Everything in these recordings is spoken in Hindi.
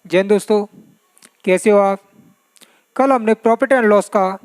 जय हिंद दोस्तों, कैसे हो आप। कल हमने प्रॉफिट एंड लॉस का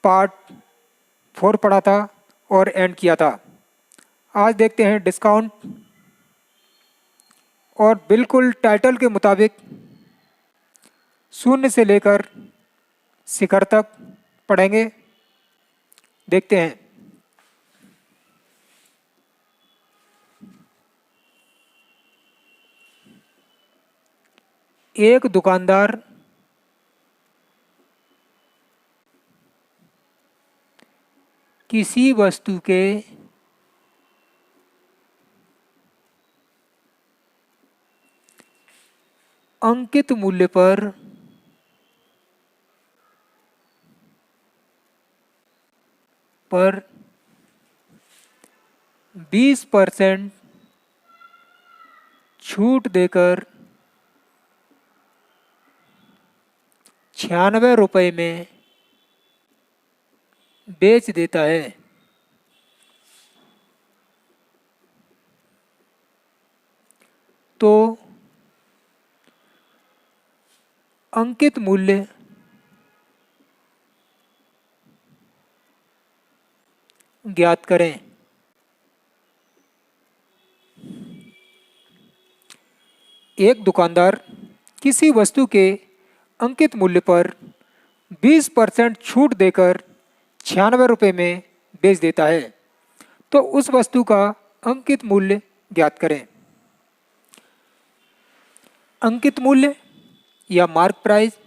पार्ट 4 पढ़ा था और एंड किया था। आज देखते हैं डिस्काउंट और बिल्कुल टाइटल के मुताबिक शून्य से लेकर शिखर तक पढ़ेंगे। देखते हैं। एक दुकानदार किसी वस्तु के अंकित मूल्य पर 20% छूट देकर 96 रुपये में बेच देता है। तो अंकित मूल्य ज्ञात करें। एक दुकानदार किसी वस्तु के अंकित मूल्य पर 20% छूट देकर 96 रुपये में बेच देता है। तो उस वस्तु का अंकित मूल्य ज्ञात करें। अंकित मूल्य या मार्क प्राइस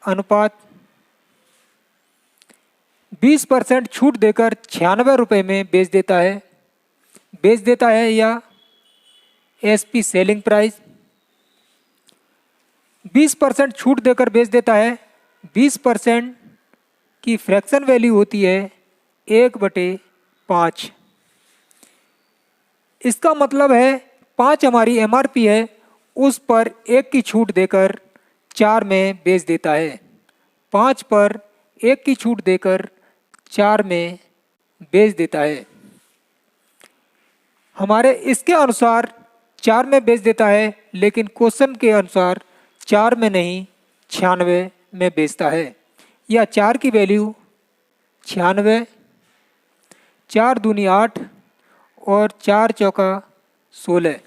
अनुपात 20% छूट देकर 96 रुपये में बेच देता है या एसपी सेलिंग प्राइस। 20% छूट देकर बेच देता है। 20% की फ्रैक्शन वैल्यू होती है 1/5। इसका मतलब है 5 हमारी एमआरपी है, उस पर 1 की छूट देकर 4 में बेच देता है। 5 पर 1 की छूट देकर 4 में बेच देता है। हमारे इसके अनुसार 4 में बेच देता है, लेकिन क्वेश्चन के अनुसार 4 में नहीं 96 में बेचता है। या 4 की वैल्यू 96, 4 दूनी 8 और 4 चौका 16।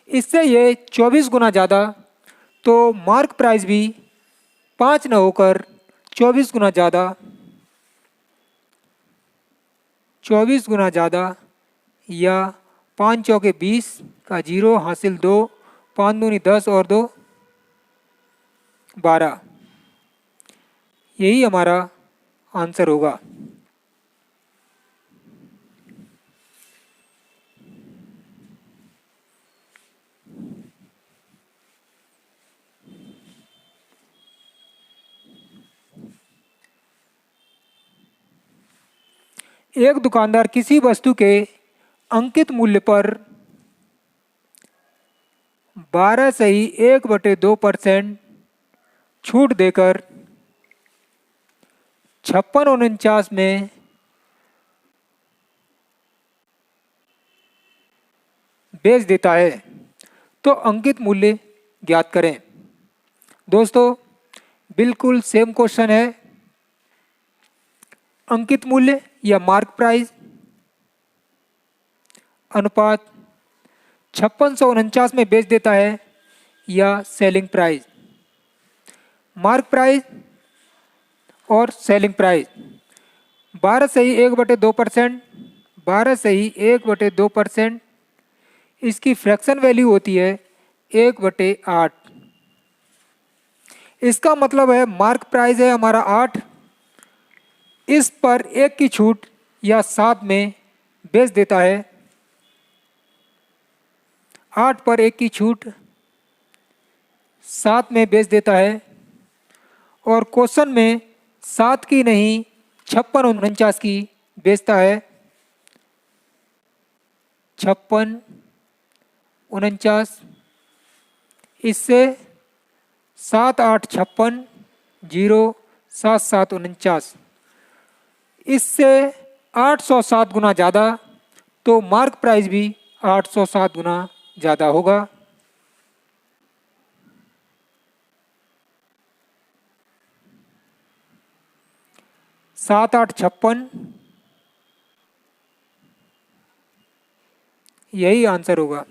इससे ये 24 गुना ज़्यादा। तो मार्क प्राइस भी 5 न होकर 24 गुना ज़्यादा। 24 गुना ज़्यादा या 5 चौके 20 का 0 हासिल 2, 5 दूनी 10 और 2 12। यही हमारा आंसर होगा। एक दुकानदार किसी वस्तु के अंकित मूल्य पर 12.1/2% छूट देकर 56.49 में बेच देता है। तो अंकित मूल्य ज्ञात करें। दोस्तों, बिल्कुल सेम क्वेश्चन है। अंकित मूल्य या मार्क प्राइस अनुपात 5649 में बेच देता है या सेलिंग प्राइस। मार्क प्राइस और सेलिंग प्राइस 12.1/2%, 12.1/2%। इसकी फ्रैक्शन वैल्यू होती है 1/8। इसका मतलब है मार्क प्राइस है हमारा 8, इस पर 1 की छूट या 7 में बेच देता है। 8 पर 1 की छूट 7 में बेच देता है। और क्वेश्चन में 7 की नहीं 5649 की बेचता है। 5649, इससे 7 8 56, 0 7 7 49। इससे 807 गुना ज़्यादा। तो मार्क प्राइस भी 807 गुना ज़्यादा होगा। 7 8 56, यही आंसर होगा।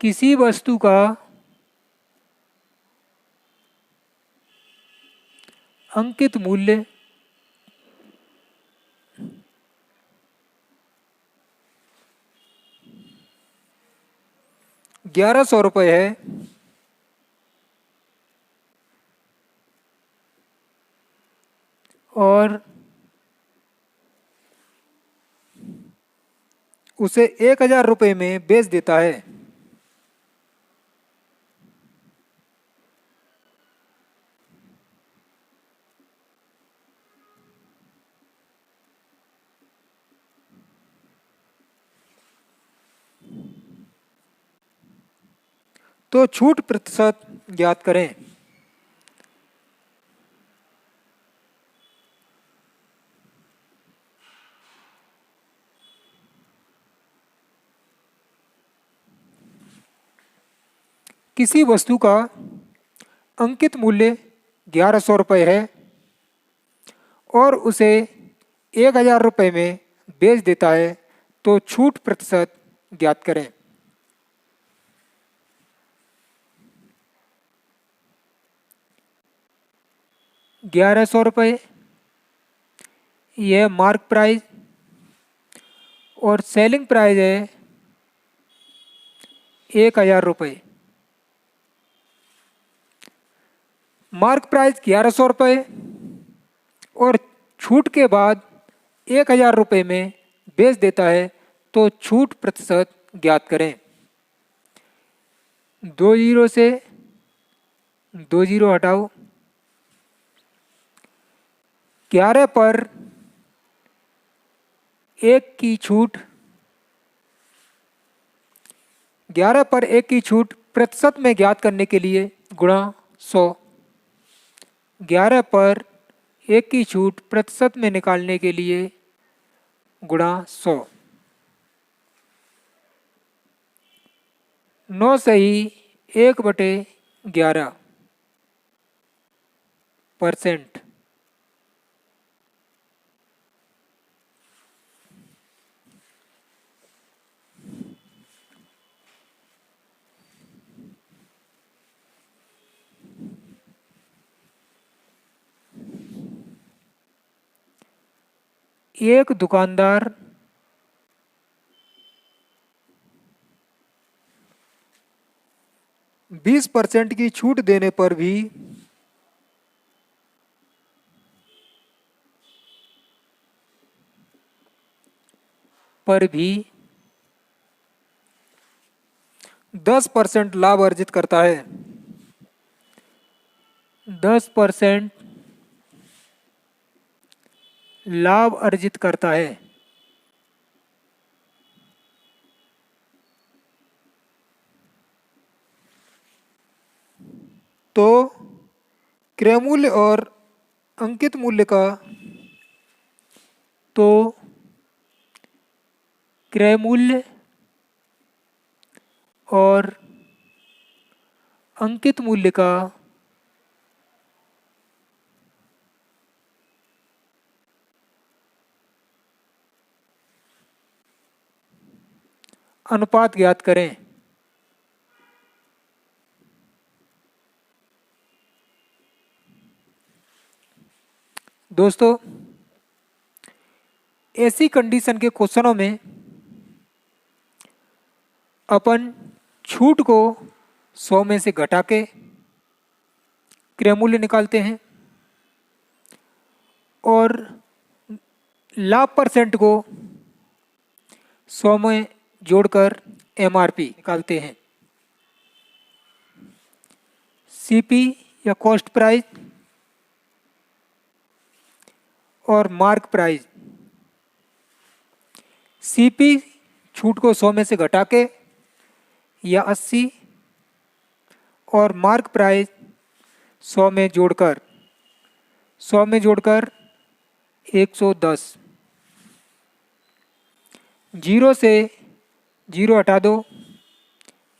किसी वस्तु का अंकित मूल्य 1100 रुपये है और उसे 1000 रुपये में बेच देता है, तो छूट प्रतिशत ज्ञात करें। किसी वस्तु का अंकित मूल्य 1100 रुपये है और उसे 1000 रुपये में बेच देता है, तो छूट प्रतिशत ज्ञात करें। ₹1100 यह मार्क प्राइस और सेलिंग प्राइस है 1000 रुपये। मार्क प्राइस 1100 रुपये और छूट के बाद 1000 रुपये में बेच देता है, तो छूट प्रतिशत ज्ञात करें। 20 से 20 हटाओ, 11 पर 1 की छूट, 11 पर 1 की छूट प्रतिशत में ज्ञात करने के लिए गुणा 100। 11 पर 1 की छूट प्रतिशत में निकालने के लिए गुणा 100। 9 सही 1/11%। एक दुकानदार 20% की छूट देने पर भी 10% लाभ अर्जित करता है। 10% लाभ अर्जित करता है, तो क्रय मूल्य और अंकित मूल्य का तो क्रय मूल्य और अंकित मूल्य का अनुपात ज्ञात करें। दोस्तों, ऐसी कंडीशन के क्वेश्चनों में अपन छूट को 100 में से घटा के क्रय मूल्य निकालते हैं और लाभ परसेंट को 100 में जोड़कर एमआरपी निकालते हैं। सीपी या कॉस्ट प्राइस और मार्क प्राइस। सीपी छूट को 100 में से घटा के या 80 और मार्क प्राइस 100 में जोड़कर 110। जीरो से जीरो हटा दो,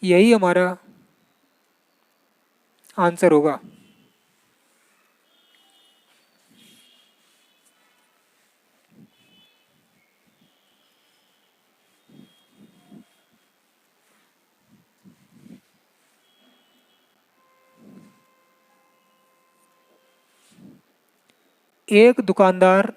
यही हमारा आंसर होगा। एक दुकानदार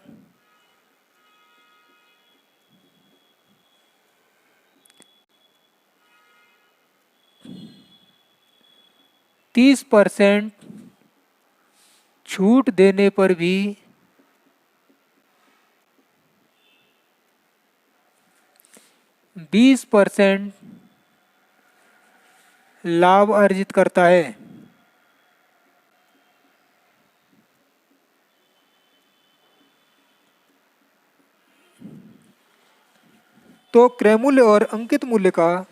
30% छूट देने पर भी 20% लाभ अर्जित करता है। तो क्रय मूल्य और अंकित मूल्य का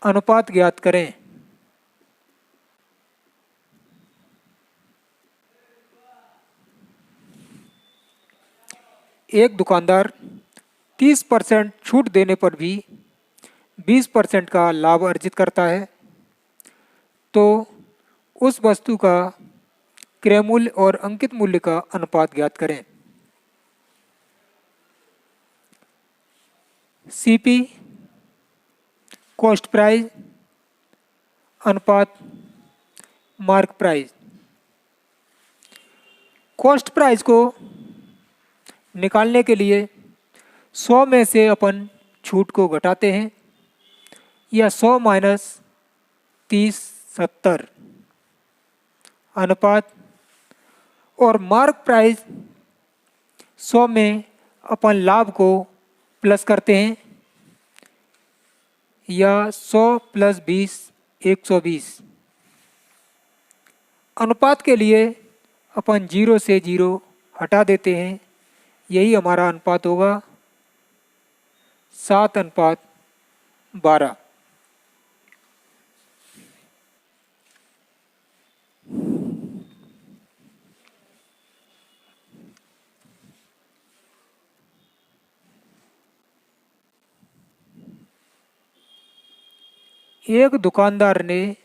अनुपात ज्ञात करें। एक दुकानदार 30% छूट देने पर भी 20% का लाभ अर्जित करता है, तो उस वस्तु का क्रय मूल्य और अंकित मूल्य का अनुपात ज्ञात करें। सीपी कॉस्ट प्राइस अनुपात मार्क प्राइस। कॉस्ट प्राइस को निकालने के लिए 100 में से अपन छूट को घटाते हैं, या 100 माइनस 30 70 अनुपात, और मार्क प्राइस 100 में अपन लाभ को प्लस करते हैं, या 100 प्लस 20 120। अनुपात के लिए अपन 0 से 0 हटा देते हैं, यही हमारा अनुपात होगा 7:12। एक दुकानदार ने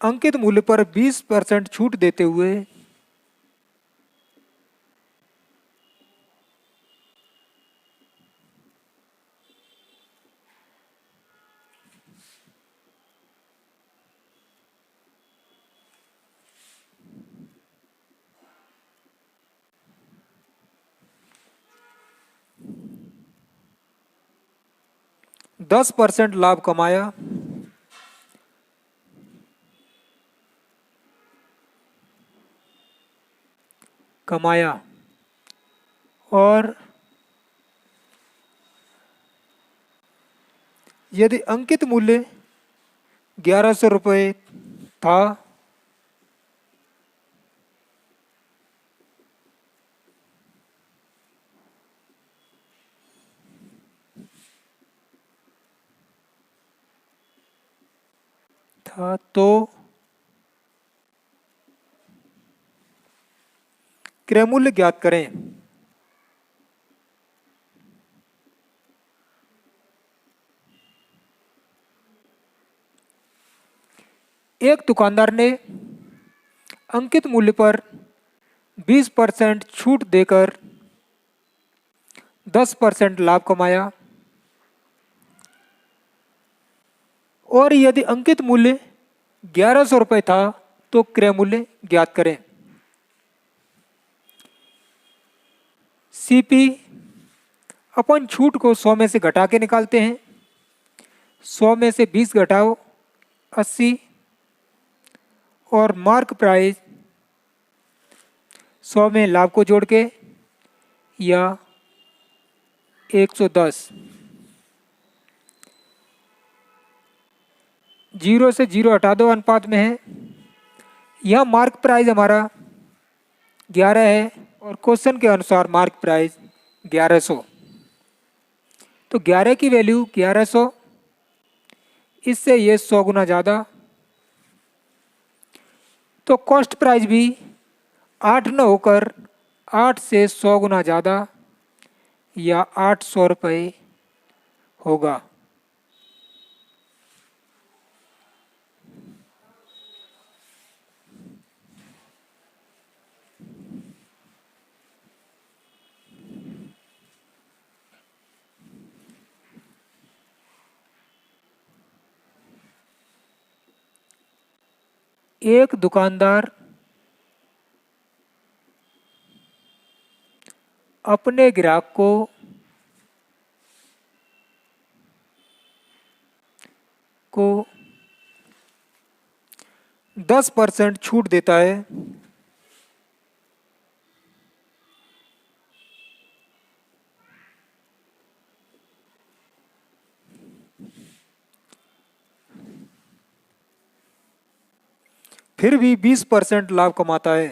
अंकित मूल्य पर 20% छूट देते हुए 10% लाभ कमाया और यदि अंकित मूल्य 1100 रुपये था, तो क्रय मूल्य ज्ञात करें। एक दुकानदार ने अंकित मूल्य पर 20% छूट देकर 10% लाभ कमाया, और यदि अंकित मूल्य 1100 रुपये था तो क्रय मूल्य ज्ञात करें। सीपी अपन छूट को 100 में से घटा के निकालते हैं, 100 में से 20 घटाओ 80 और मार्क प्राइस 100 में लाभ को जोड़ के या 110। 0 से 0 हटा दो, अनुपात में है। यह मार्क प्राइस हमारा 11 है और क्वेश्चन के अनुसार मार्क प्राइस 1100। तो 11 की वैल्यू 1100, इससे ये 100 गुना ज़्यादा। तो कॉस्ट प्राइस भी 8 न होकर 8 से 100 गुना ज़्यादा या 800 रुपये होगा। एक दुकानदार अपने ग्राहक को 10% छूट देता है। फिर भी 20% लाभ कमाता है।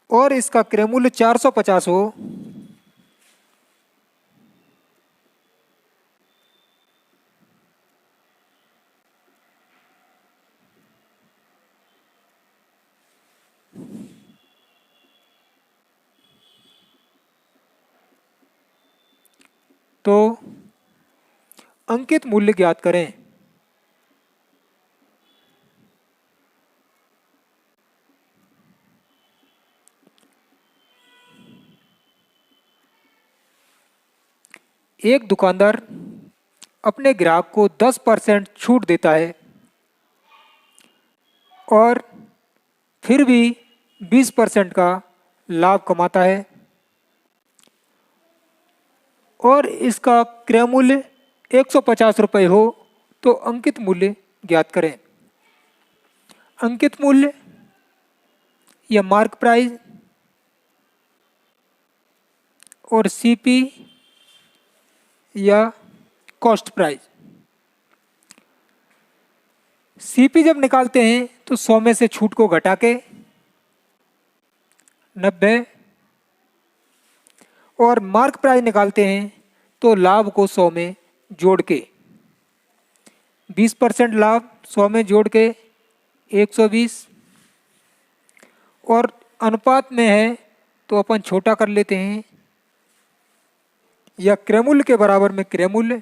और इसका क्रय मूल्य 450 हो तो अंकित मूल्य ज्ञात करें। एक दुकानदार अपने ग्राहक को 10% छूट देता है और फिर भी 20% का लाभ कमाता है और इसका क्रय मूल्य 150 रुपये हो तो अंकित मूल्य ज्ञात करें। अंकित मूल्य या मार्क प्राइस और सीपी या कॉस्ट प्राइस। सीपी जब निकालते हैं तो 100 में से छूट को घटा के 90 और मार्क प्राइस निकालते हैं तो लाभ को 100 में जोड़ के 20% लाभ 100 में जोड़ के 120 और अनुपात में है तो अपन छोटा कर लेते हैं या क्रय मूल्य के बराबर में क्रय मूल्य।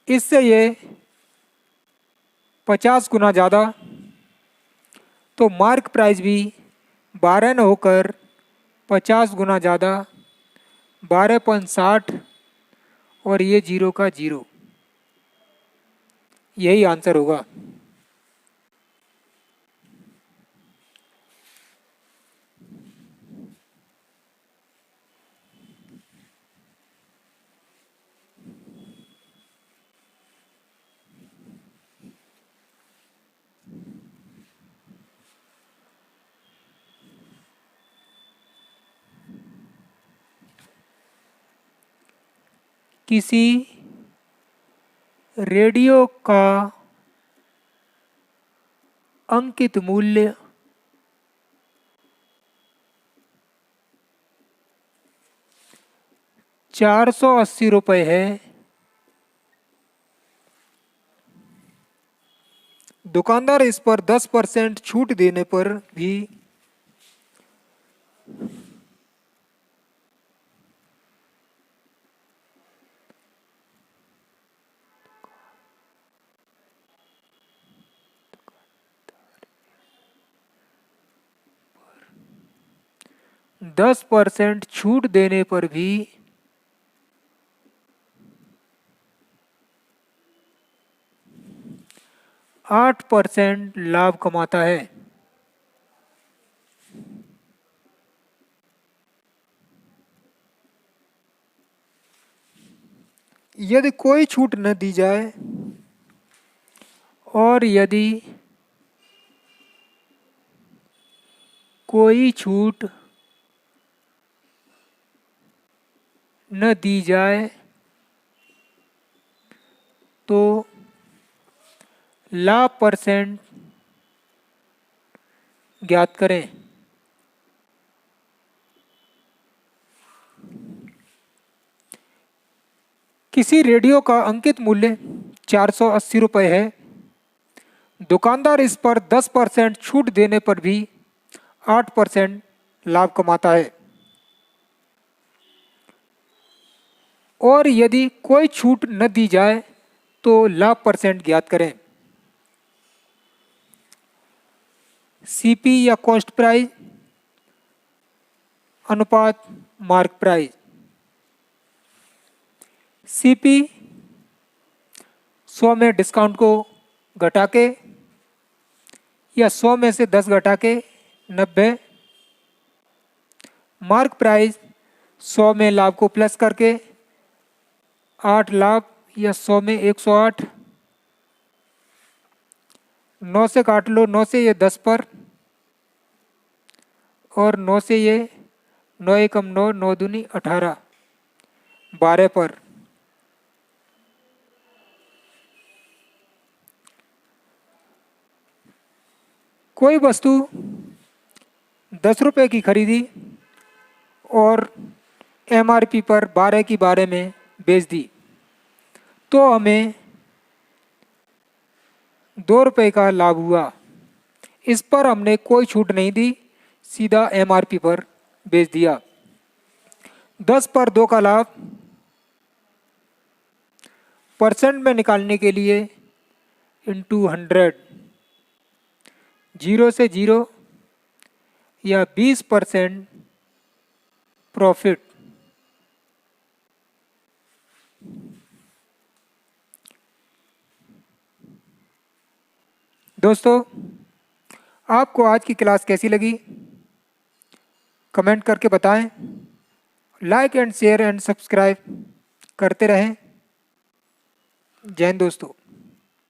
इससे ये 50 गुना ज़्यादा, तो मार्क प्राइस भी 12 न होकर 50 गुना ज़्यादा 12.60 और ये 0 का 0, यही आंसर होगा। किसी रेडियो का अंकित मूल्य 480 रुपये है। दुकानदार इस पर 10% छूट देने पर भी छूट देने पर भी 8% लाभ कमाता है। यदि कोई छूट न दी जाए और यदि कोई छूट न दी जाए तो लाभ परसेंट ज्ञात करें। किसी रेडियो का अंकित मूल्य 480 रुपये है। दुकानदार इस पर 10% छूट देने पर भी 8% लाभ कमाता है। और यदि कोई छूट न दी जाए तो लाभ परसेंट ज्ञात करें। सीपी या कॉस्ट प्राइस अनुपात मार्क प्राइस। सीपी 100 में डिस्काउंट को घटा के या 100 में से 10 घटा के 90। मार्क प्राइस 100 में लाभ को प्लस करके 8 लाभ या 100 में 108। 9 से काट लो, 9 से ये 10 पर और 9 से ये 9 एकम 9, 9 दूनी 18, 12 पर। कोई वस्तु 10 रुपये की खरीदी और एमआरपी पर 12 की 12 में बेच दी तो हमें 2 रुपये का लाभ हुआ। इस पर हमने कोई छूट नहीं दी, सीधा एमआरपी पर बेच दिया। 10 पर 2 का लाभ परसेंट में निकालने के लिए इंटू 100, 0 से 0 या 20% प्रॉफिट। दोस्तों, आपको आज की क्लास कैसी लगी कमेंट करके बताएं। Like and share and subscribe करते रहें। जय हिंद दोस्तों।